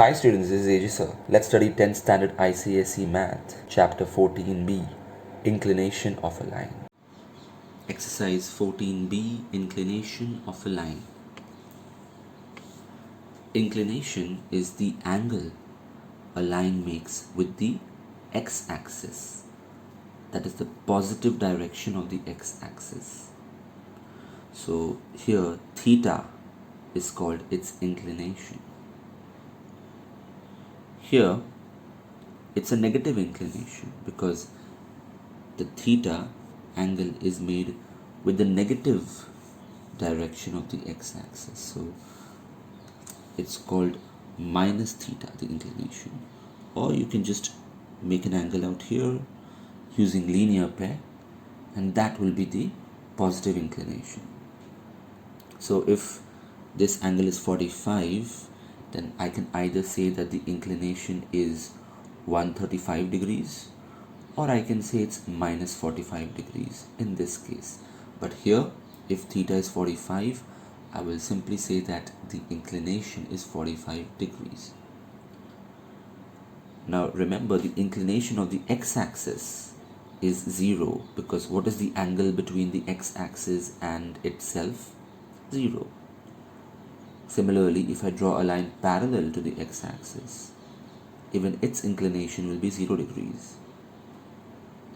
Hi students, this is Ajisa. Let's study 10th standard ICSE Math, Chapter 14b, Inclination of a line. Exercise 14b, Inclination of a line. Inclination is the angle a line makes with the x-axis. That is the positive direction of the x-axis. So here theta is called its inclination. Here it's a negative inclination because the theta angle is made with the negative direction of the x-axis. So it's called minus theta, the inclination. Or you can just make an angle out here using linear pair, and that will be the positive inclination. So if this angle is 45, then I can either say that the inclination is 135 degrees, or I can say it's minus 45 degrees in this case. But here, if theta is 45, I will simply say that the inclination is 45 degrees. Now remember, the inclination of the x-axis is 0 because what is the angle between the x-axis and itself? 0. Similarly, if I draw a line parallel to the x-axis, even its inclination will be 0 degrees.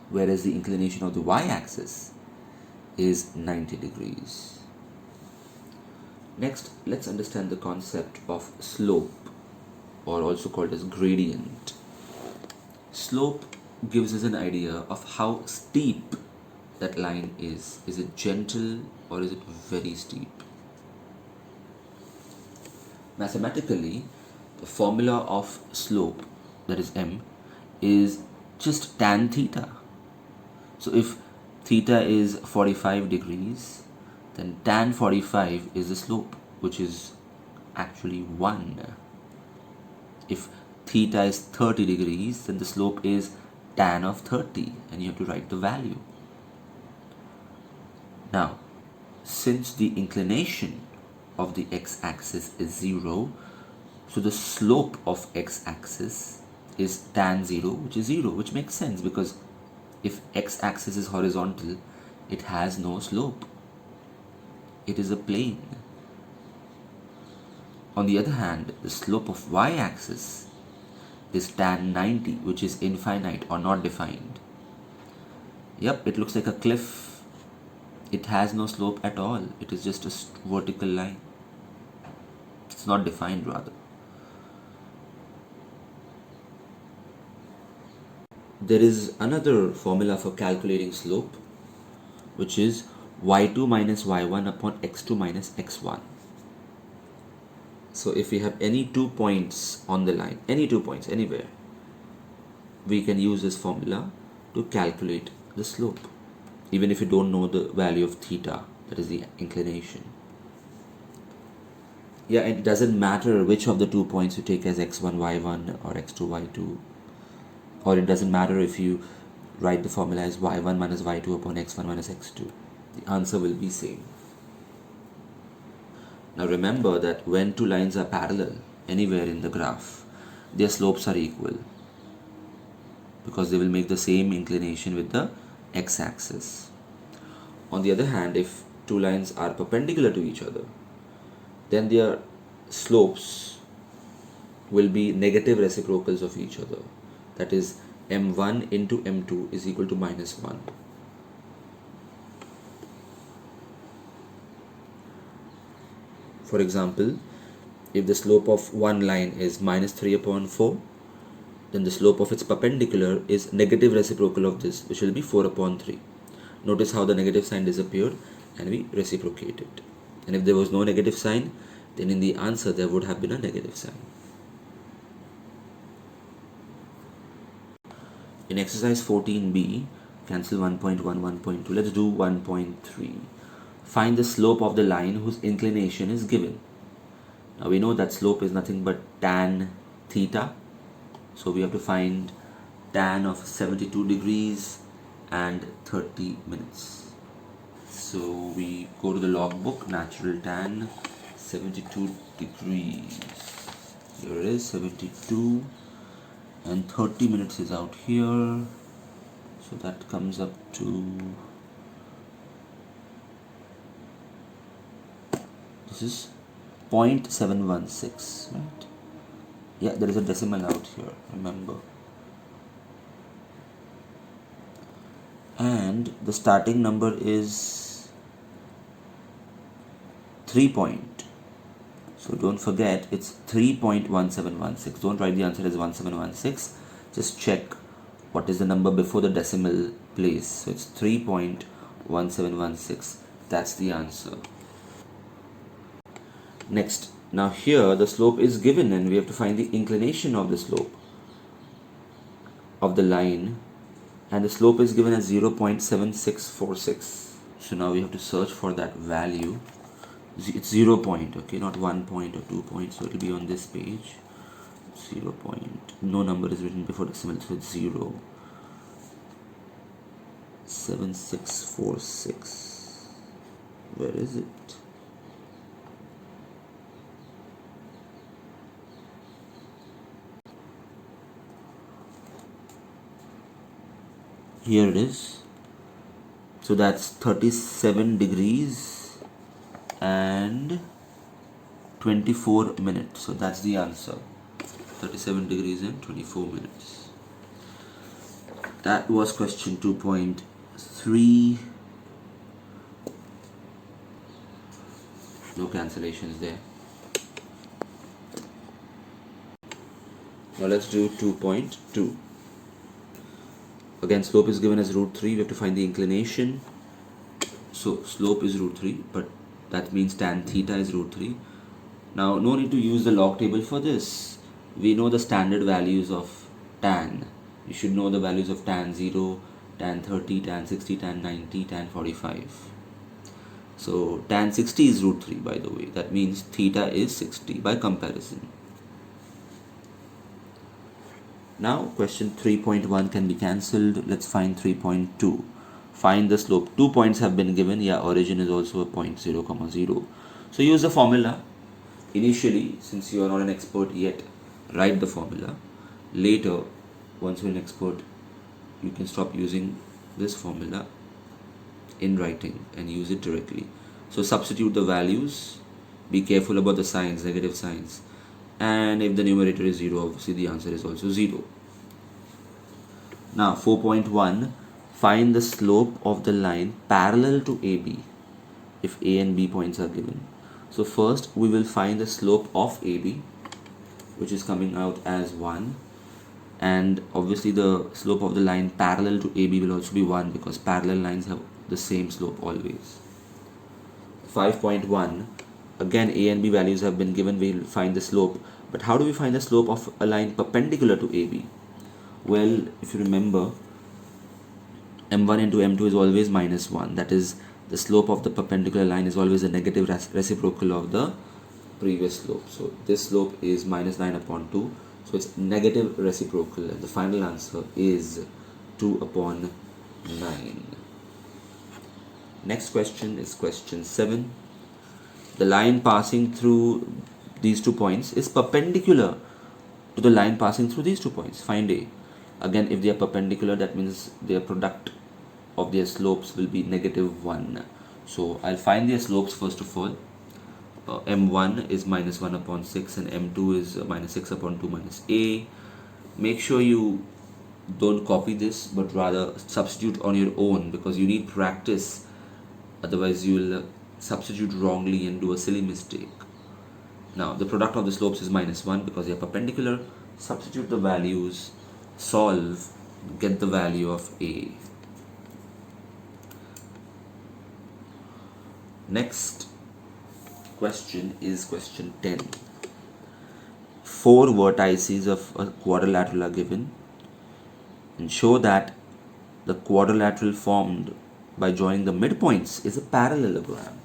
Whereas the inclination of the y-axis is 90 degrees. Next, let's understand the concept of slope, or also called as gradient. Slope gives us an idea of how steep that line is. Is it gentle or is it very steep? Mathematically, the formula of slope, that is m, is just tan theta. So if theta is 45 degrees, then tan 45 is the slope, which is actually 1. If theta is 30 degrees, then the slope is tan of 30, and you have to write the value. Now, since the inclination of the x-axis is 0, so the slope of x-axis is tan 0, which is 0, which makes sense because if x-axis is horizontal, it has no slope. It is a plane. On the other hand, the slope of y-axis is tan 90, which is infinite or not defined. Yep, it looks like a cliff. It has no slope at all. It is just a vertical line. It's not defined rather. There is another formula for calculating slope, which is y2 minus y1 upon x2 minus x1. So if we have any 2 points on the line, any 2 points anywhere, we can use this formula to calculate the slope, even if you don't know the value of theta, that is the inclination. Yeah, it doesn't matter which of the 2 points you take as x1 y1 or x2 y2, or it doesn't matter if you write the formula as y1 minus y2 upon x1 minus x2. The answer will be same. Now remember that when two lines are parallel anywhere in the graph, their slopes are equal because they will make the same inclination with the x-axis. On the other hand, if two lines are perpendicular to each other, then their slopes will be negative reciprocals of each other. That is, m1 into m2 is equal to minus 1. For example, if the slope of one line is minus 3 upon 4, then the slope of its perpendicular is negative reciprocal of this, which will be 4 upon 3. Notice how the negative sign disappeared and we reciprocate it. And if there was no negative sign, then in the answer there would have been a negative sign. In exercise 14b, cancel 1.1, 1.2. Let's do 1.3. Find the slope of the line whose inclination is given. Now we know that slope is nothing but tan theta. So we have to find tan of 72 degrees and 30 minutes. So we go to the logbook, natural tan 72 degrees. Here it is, 72, and 30 minutes is out here, so that comes up to, this is 0.716, right? Yeah, there is a decimal out here, remember. And the starting number is 3 point. So don't forget, it's 3.1716. Don't write the answer as 1716. Just check what is the number before the decimal place. So it's 3.1716. That's the answer. Next, now here the slope is given and we have to find the inclination of the slope of the line, and the slope is given as 0.7646. So now we have to search for that value. It's 0 point, okay, not 1 point or 2 points, so it will be on this page. 0 point, no number is written before decimal, so it's 0.7646. Where is it? Here it is. So that's 37 degrees and 24 minutes. So that's the answer. 37 degrees and 24 minutes. That was question 2.3. No cancellations there. Now let's do 2.2. Again, slope is given as root 3. We have to find the inclination. So slope is root 3, but that means tan theta is root 3. Now no need to use the log table for this. We know the standard values of tan. You should know the values of tan 0, tan 30, tan 60, tan 90, tan 45. So tan 60 is root 3, by the way. That means theta is 60 by comparison. Now question 3.1 can be cancelled. Let's find 3.2. Find the slope. 2 points have been given. Yeah, origin is also a point, 0, 0. So use the formula. Initially, since you are not an expert yet, write the formula. Later, once you're an expert, you can stop using this formula in writing and use it directly. So substitute the values. Be careful about the signs, negative signs. And if the numerator is 0, obviously the answer is also 0. Now 4.1, find the slope of the line parallel to AB if A and B points are given. So first we will find the slope of AB, which is coming out as 1, and obviously the slope of the line parallel to AB will also be 1 because parallel lines have the same slope always. 5.1, again A and B values have been given. We will find the slope, but how do we find the slope of a line perpendicular to AB? Well, if you remember, m1 into m2 is always minus 1. That is, the slope of the perpendicular line is always a negative reciprocal of the previous slope. So this slope is minus 9 upon 2. So it's negative reciprocal, and the final answer is 2 upon 9. Next question is question 7. The line passing through these 2 points is perpendicular to the line passing through these 2 points. Find A. Again, if they are perpendicular, that means their product of their slopes will be negative 1. So I'll find their slopes first of all. M1 is minus 1 upon 6 and M2 is minus 6 upon 2 minus A. Make sure you don't copy this, but rather substitute on your own because you need practice. Otherwise you will substitute wrongly and do a silly mistake. Now the product of the slopes is minus 1 because they are perpendicular. Substitute the values, solve, get the value of A. Next question is question 10. 4 vertices of a quadrilateral are given and show that the quadrilateral formed by joining the midpoints is a parallelogram.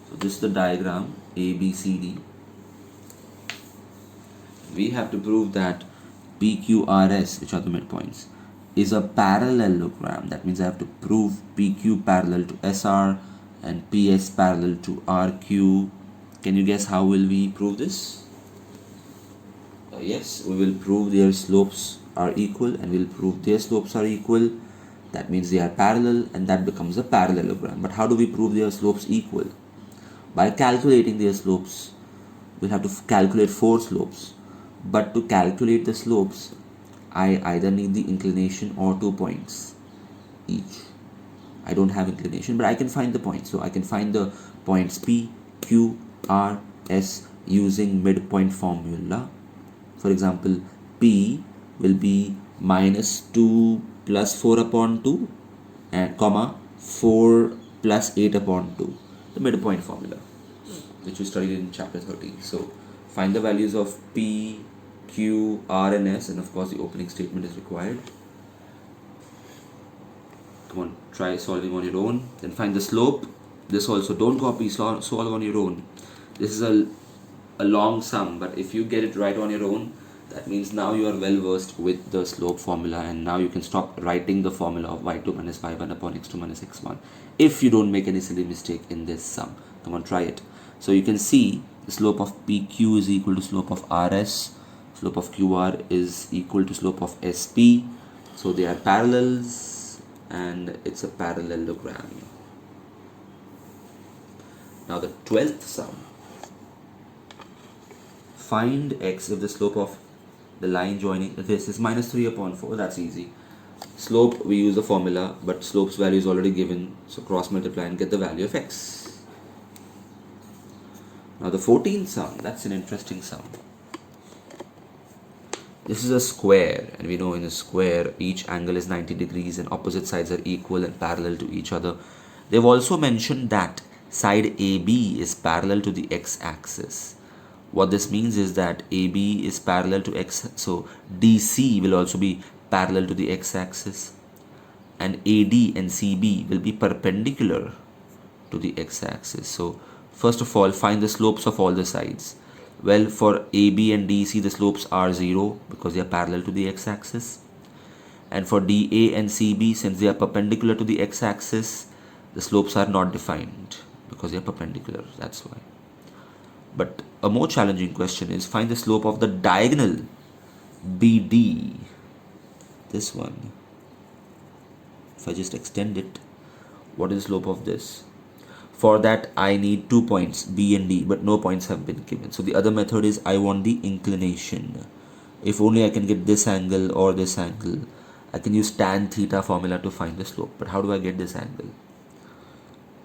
So this is the diagram ABCD. We have to prove that PQRS, which are the midpoints, is a parallelogram. That means I have to prove PQ parallel to SR and PS parallel to RQ. Can you guess how will we prove this? Yes, we will prove their slopes are equal, and we'll prove their slopes are equal. That means they are parallel, and that becomes a parallelogram. But how do we prove their slopes equal? By calculating their slopes. We'll have to calculate 4 slopes. But to calculate the slopes, I either need the inclination or 2 points each. I don't have inclination, but I can find the points. So I can find the points P, Q, R, S using midpoint formula. For example, P will be minus 2 plus 4 upon 2 and comma 4 plus 8 upon 2. The midpoint formula, which we studied in chapter 13. So find the values of P, Q, R and S, and of course the opening statement is required. Come on, try solving on your own. Then find the slope. This also, don't copy, solve on your own. This is a long sum, but if you get it right on your own, that means now you are well versed with the slope formula, and now you can stop writing the formula of y2 minus y1 upon x2 minus x1 if you don't make any silly mistake in this sum. Come on, try it. So you can see the slope of PQ is equal to slope of RS, slope of QR is equal to slope of SP. So they are parallels, and it's a parallelogram. Now the 12th sum. Find x if the slope of the line joining this is minus 3 upon 4. That's easy. Slope, we use the formula, but slope's value is already given, so cross multiply and get the value of x. Now the 14th sum, that's an interesting sum. This is a square, and we know in a square each angle is 90 degrees and opposite sides are equal and parallel to each other. They've also mentioned that side AB is parallel to the x-axis. What this means is that AB is parallel to x, so DC will also be parallel to the x-axis, and AD and CB will be perpendicular to the x-axis. So first of all, find the slopes of all the sides. Well, for AB and DC the slopes are 0 because they are parallel to the x-axis, and for DA and CB, since they are perpendicular to the x-axis, the slopes are not defined because they are perpendicular. That's why. But a more challenging question is find the slope of the diagonal BD. This one. If I just extend it, what is the slope of this? For that I need 2 points B and D, but no points have been given. So the other method is I want the inclination. If only I can get this angle or this angle, I can use tan theta formula to find the slope. But how do I get this angle?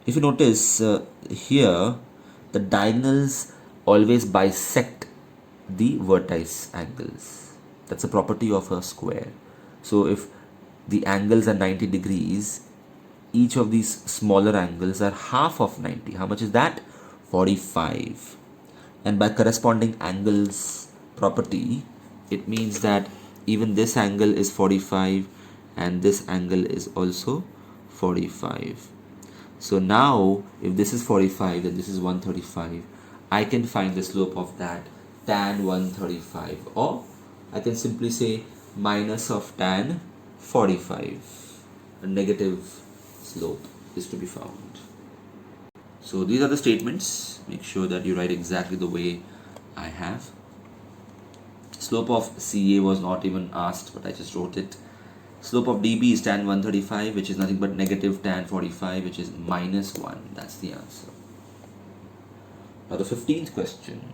If you notice here, the diagonals always bisect the vertex angles. That's a property of a square. So if the angles are 90 degrees, each of these smaller angles are half of 90. How much is that? 45. And by corresponding angles property, it means that even this angle is 45 and this angle is also 45. So now if this is 45 then this is 135, I can find the slope of that, tan 135, or I can simply say minus of tan 45. A negative slope is to be found. So these are the statements. Make sure that you write exactly the way I have. Slope of CA was not even asked, but I just wrote it. Slope of DB is tan 135, which is nothing but negative tan 45, which is minus 1. That's the answer. Now the 15th question.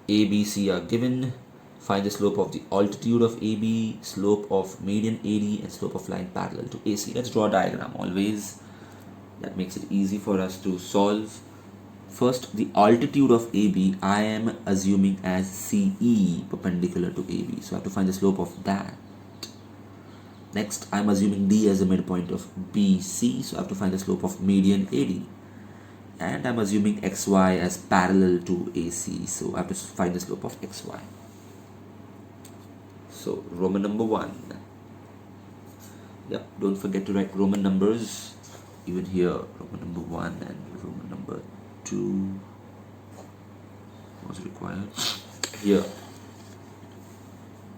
A, B, C are given. Find the slope of the altitude of AB, slope of median AD, and slope of line parallel to AC. Let's draw a diagram always. That makes it easy for us to solve. First, the altitude of AB, I am assuming as CE, perpendicular to AB. So I have to find the slope of that. Next, I am assuming D as the midpoint of BC. So I have to find the slope of median AD. And I am assuming XY as parallel to AC. So I have to find the slope of XY. So Roman number 1. Yep, don't forget to write Roman numbers. Even here, Roman number 1 and Roman number 2 was required. Here,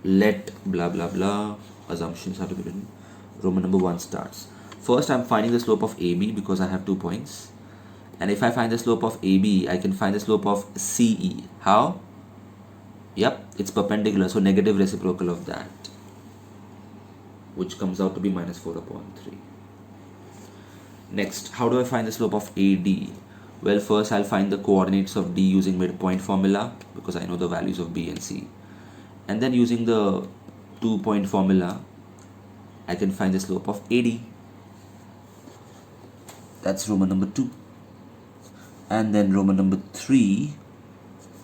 let blah blah blah, assumptions have to be written. Roman number 1 starts. First, I'm finding the slope of AB because I have 2 points. And if I find the slope of AB, I can find the slope of CE. How? Yep, it's perpendicular, so negative reciprocal of that, which comes out to be minus 4 upon 3. Next, how do I find the slope of AD? Well, first I'll find the coordinates of D using midpoint formula because I know the values of B and C. And then using the 2-point formula, I can find the slope of AD. That's Roman number 2. And then Roman number 3,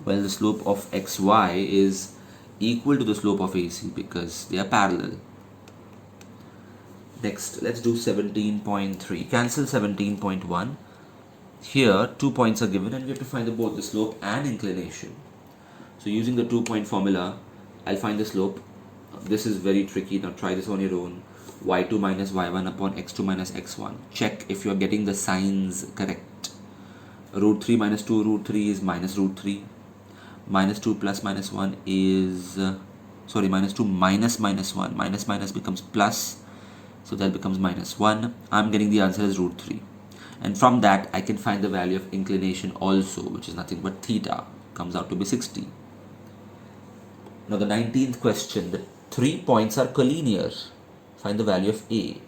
well, the slope of XY is equal to the slope of AC because they are parallel. Next, let's do 17.3. Cancel 17.1. Here, 2 points are given and we have to find both the slope and inclination. So using the 2-point formula, I'll find the slope. This is very tricky. Now try this on your own. y2 minus y1 upon x2 minus x1. Check if you are getting the signs correct. Root 3 minus 2 root 3 is minus root 3. Minus 2 plus minus 1 is... minus 2 minus minus 1. Minus minus becomes plus. So that becomes minus 1. I'm getting the answer as root 3. And from that, I can find the value of inclination also, which is nothing but theta. Comes out to be 60. Now the 19th question. The 3 points are collinear. Find the value of A.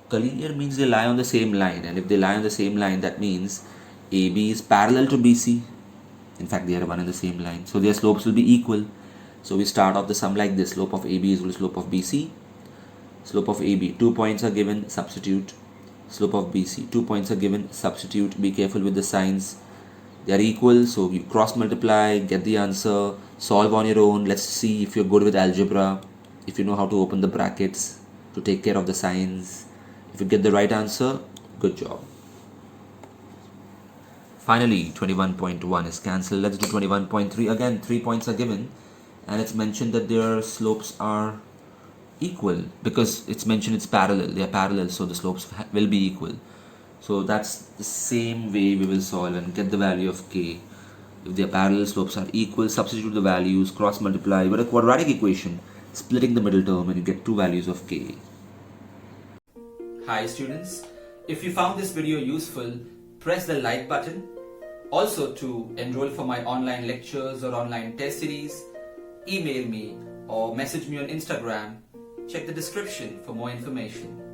Collinear means they lie on the same line. And if they lie on the same line, that means AB is parallel to BC. In fact, they are one and the same line. So their slopes will be equal. So we start off the sum like this. Slope of AB is equal to slope of BC. Slope of AB. 2 points are given. Substitute. Slope of BC. 2 points are given. Substitute. Be careful with the signs. They are equal. So you cross multiply. Get the answer. Solve on your own. Let's see if you're good with algebra. If you know how to open the brackets. To take care of the signs. If you get the right answer, good job. Finally, 21.1 is cancelled. Let's do 21.3. Again, 3 points are given. And it's mentioned that their slopes are equal because it's mentioned it's parallel. They are parallel, so the slopes will be equal. So that's the same way we will solve and get the value of k. If their parallel slopes are equal, substitute the values, cross multiply with a quadratic equation, splitting the middle term, and you get 2 values of k. Hi students, if you found this video useful, press the like button. Also, to enroll for my online lectures or online test series, email me or message me on Instagram. Check the description for more information.